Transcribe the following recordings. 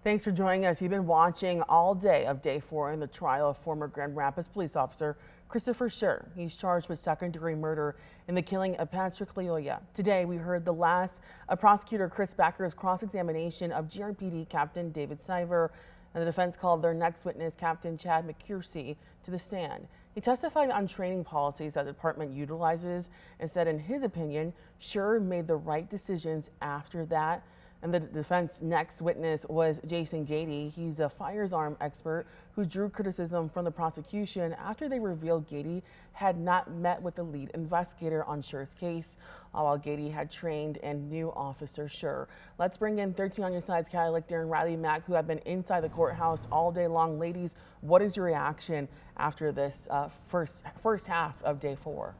Thanks for joining us. You've been watching all day of day 4 in the trial of former Grand Rapids police officer Christopher Schurr. He's charged with second-degree murder in the killing of Patrick Leoya. Today, we heard the last of prosecutor Chris Becker's cross-examination of GRPD Captain David Siver, and the defense called their next witness, Captain Chad McCursey, to the stand. He testified on training policies that the department utilizes and said, in his opinion, Schurr made the right decisions after that. And the defense next witness was Jason Gady. He's a firearm expert who drew criticism from the prosecution after they revealed Gady had not met with the lead investigator on Schurr's case, while Gady had trained and knew Officer Schurr. Let's bring in 13 on your side's Callie Lichter and Riley Mack, who have been inside the courthouse all day long. Ladies, what is your reaction after this first half of day 4?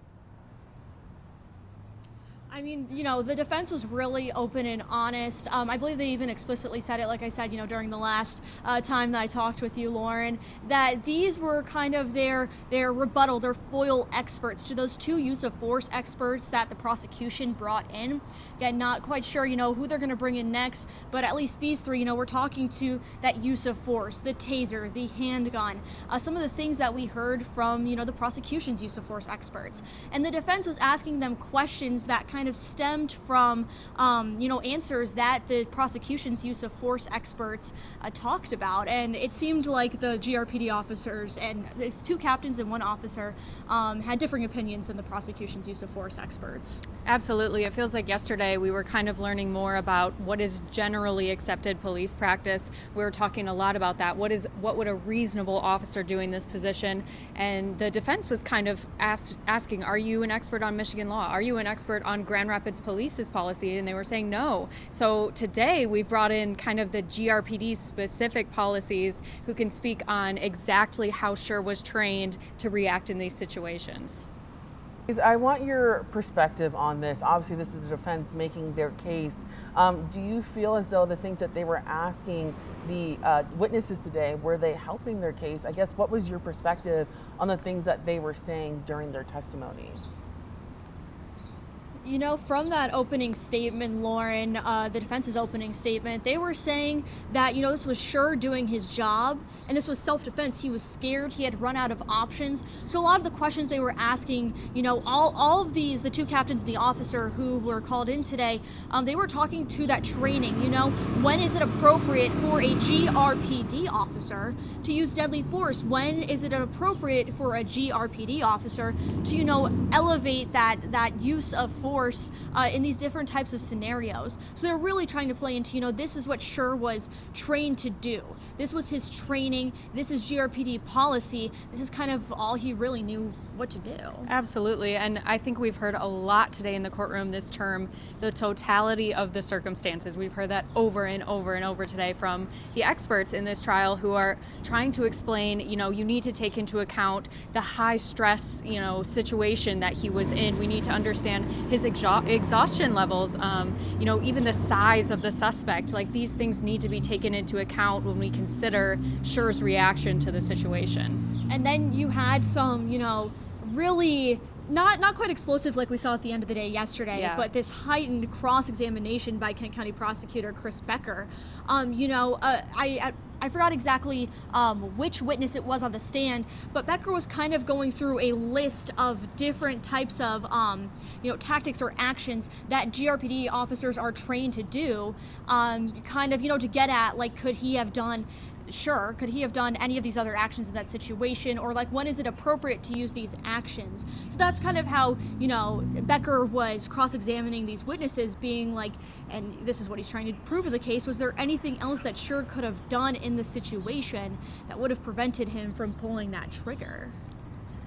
I mean, the defense was really open and honest. I believe they even explicitly said it, like I said, during the last time that I talked with you, Lauren, that these were kind of their rebuttal, their foil experts to those two use of force experts that the prosecution brought in. Again, not quite sure, who they're going to bring in next, but at least these three, we're talking to that use of force, the taser, the handgun, some of the things that we heard from, the prosecution's use of force experts. And the defense was asking them questions that kind of stemmed from, answers that the prosecution's use of force experts talked about. And it seemed like the GRPD officers, and there's two captains and one officer, had differing opinions than the prosecution's use of force experts. Absolutely. It feels like yesterday we were kind of learning more about what is generally accepted police practice. We were talking a lot about that. What would a reasonable officer do in this position? And the defense was kind of asking, are you an expert on Michigan law? Are you an expert on Grand Rapids Police's policy? And they were saying no. So today we brought in kind of the GRPD specific policies who can speak on exactly how Schurr was trained to react in these situations. I want your perspective on this. Obviously, this is the defense making their case. Do you feel as though the things that they were asking the witnesses today, were they helping their case? I guess, what was your perspective on the things that they were saying during their testimonies? From that opening statement, Lauren, the defense's opening statement, they were saying that, this was Schurr doing his job, and this was self-defense. He was scared. He had run out of options. So a lot of the questions they were asking, all of these, the two captains and the officer who were called in today, they were talking to that training, when is it appropriate for a GRPD officer to use deadly force? When is it appropriate for a GRPD officer to, elevate that use of force in these different types of scenarios? So they're really trying to play into, this is what Schurr was trained to do. This was his training. This is GRPD policy. This is kind of all he really knew what to do. Absolutely. And I think we've heard a lot today in the courtroom this term, the totality of the circumstances. We've heard that over and over and over today from the experts in this trial who are trying to explain, you need to take into account the high stress, situation that he was in. We need to understand his exhaustion levels, even the size of the suspect. Like, these things need to be taken into account when we consider Schurr's reaction to the situation. And then you had some, really not quite explosive like we saw at the end of the day yesterday, but this heightened cross-examination by Kent County Prosecutor Chris Becker. I forgot exactly which witness it was on the stand, but Becker was kind of going through a list of different types of, tactics or actions that GRPD officers are trained to do, to get at, like, could he have done any of these other actions in that situation, or like, when is it appropriate to use these actions? So that's kind of how, Becker was cross-examining these witnesses, being like, and this is what he's trying to prove in the case, was there anything else that Schurr could have done in the situation that would have prevented him from pulling that trigger?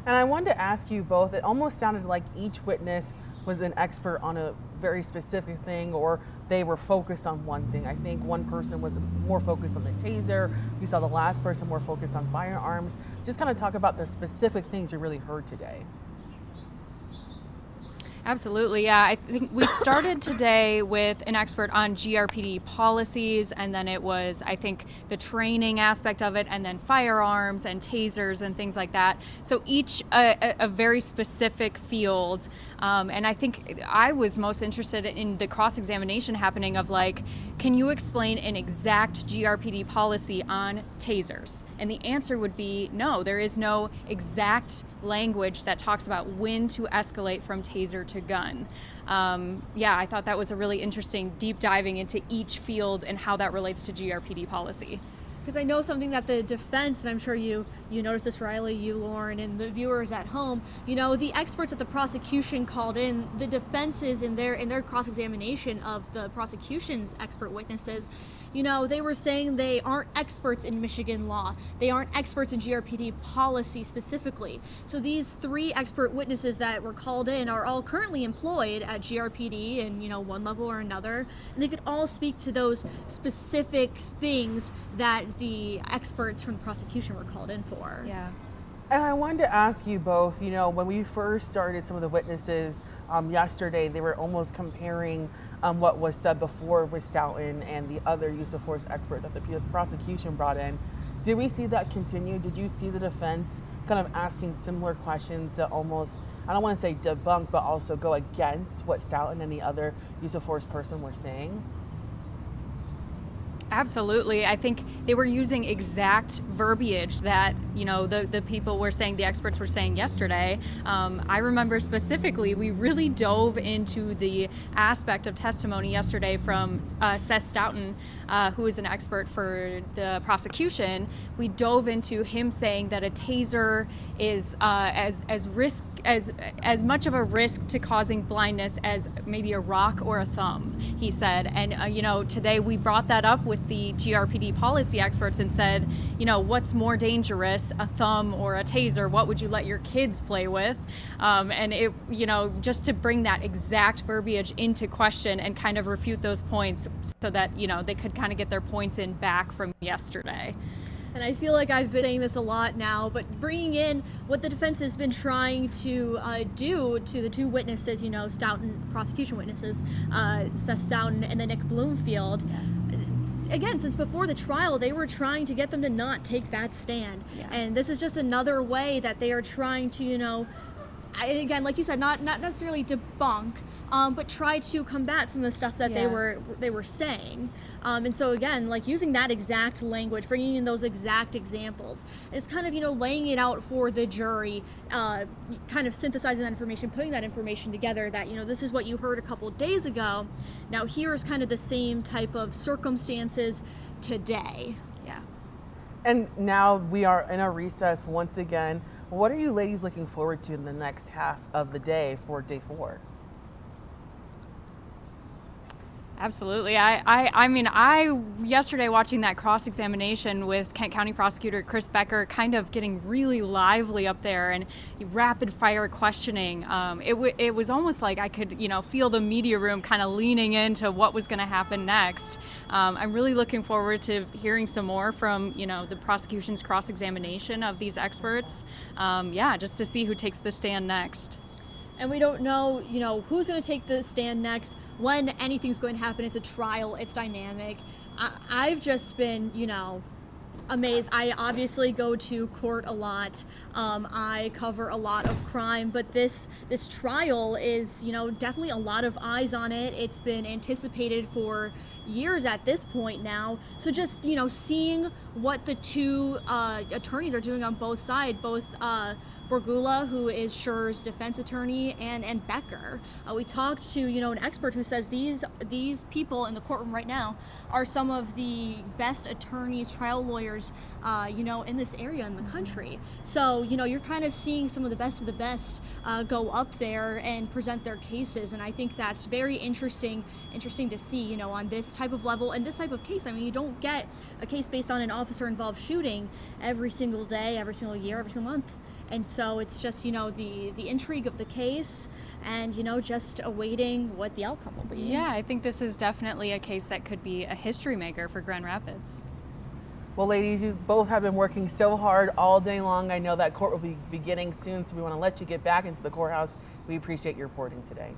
And I wanted to ask you both, it almost sounded like each witness was an expert on a very specific thing, or they were focused on one thing. I think one person was more focused on the taser. We saw the last person more focused on firearms. Just kind of talk about the specific things you really heard today. Absolutely, yeah. I think we started today with an expert on GRPD policies, and then it was, I think, the training aspect of it, and then firearms and tasers and things like that. So each a very specific field. And I think I was most interested in the cross-examination happening of like, can you explain an exact GRPD policy on tasers? And the answer would be no, there is no exact language that talks about when to escalate from taser to gun. Yeah, I thought that was a really interesting deep diving into each field and how that relates to GRPD policy. Because I know something that the defense, and I'm sure you noticed this, Riley, you, Lauren, and the viewers at home, the experts that the prosecution called in, the defenses in their cross-examination of the prosecution's expert witnesses, they were saying they aren't experts in Michigan law. They aren't experts in GRPD policy specifically. So these 3 expert witnesses that were called in are all currently employed at GRPD in, one level or another, and they could all speak to those specific things that the experts from the prosecution were called in for. Yeah. And I wanted to ask you both, when we first started some of the witnesses yesterday, they were almost comparing what was said before with Stoughton and the other use of force expert that the prosecution brought in. Did we see that continue? Did you see the defense kind of asking similar questions that almost, I don't want to say debunk, but also go against what Stoughton and the other use of force person were saying? Absolutely. I think they were using exact verbiage that, the people were saying, the experts were saying yesterday. I remember specifically, we really dove into the aspect of testimony yesterday from Seth Stoughton, who is an expert for the prosecution. We dove into him saying that a taser is as much of a risk to causing blindness as maybe a rock or a thumb, he said. And, today we brought that up with the GRPD policy experts and said, what's more dangerous, a thumb or a taser? What would you let your kids play with? And it, just to bring that exact verbiage into question and kind of refute those points so that, they could kind of get their points in back from yesterday. And I feel like I've been saying this a lot now, but bringing in what the defense has been trying to do to the 2 witnesses, Stoughton, prosecution witnesses, Seth Stoughton and then Nick Bloomfield. Again, since before the trial, they were trying to get them to not take that stand. Yeah. And this is just another way that they are trying to, again, like you said, not necessarily debunk, but try to combat some of the stuff that they were saying. And so again, like using that exact language, bringing in those exact examples, and it's kind of laying it out for the jury, kind of synthesizing that information, putting that information together. That this is what you heard a couple of days ago. Now here's kind of the same type of circumstances today. Yeah. And now we are in a recess once again. What are you ladies looking forward to in the next half of the day for day 4? Absolutely. I yesterday watching that cross-examination with Kent County Prosecutor Chris Becker kind of getting really lively up there and rapid fire questioning. It was almost like I could, feel the media room kind of leaning into what was going to happen next. I'm really looking forward to hearing some more from, the prosecution's cross-examination of these experts. Just to see who takes the stand next. And we don't know, who's going to take the stand next, when anything's going to happen. It's a trial, it's dynamic. I've just been, amazed. I obviously go to court a lot. I cover a lot of crime, but this trial is, definitely a lot of eyes on it. It's been anticipated for years at this point now. So just, seeing what the 2 attorneys are doing on both sides, both Borgula, who is Schurr's defense attorney, and Becker. We talked to, an expert who says these people in the courtroom right now are some of the best attorneys, trial lawyers, in this area in the country. So, you're kind of seeing some of the best go up there and present their cases. And I think that's very interesting to see, on this type of level and this type of case. I mean, you don't get a case based on an officer-involved shooting every single day, every single year, every single month. And so it's just, the intrigue of the case and, just awaiting what the outcome will be. Yeah, I think this is definitely a case that could be a history maker for Grand Rapids. Well, ladies, you both have been working so hard all day long. I know that court will be beginning soon, so we want to let you get back into the courthouse. We appreciate your reporting today.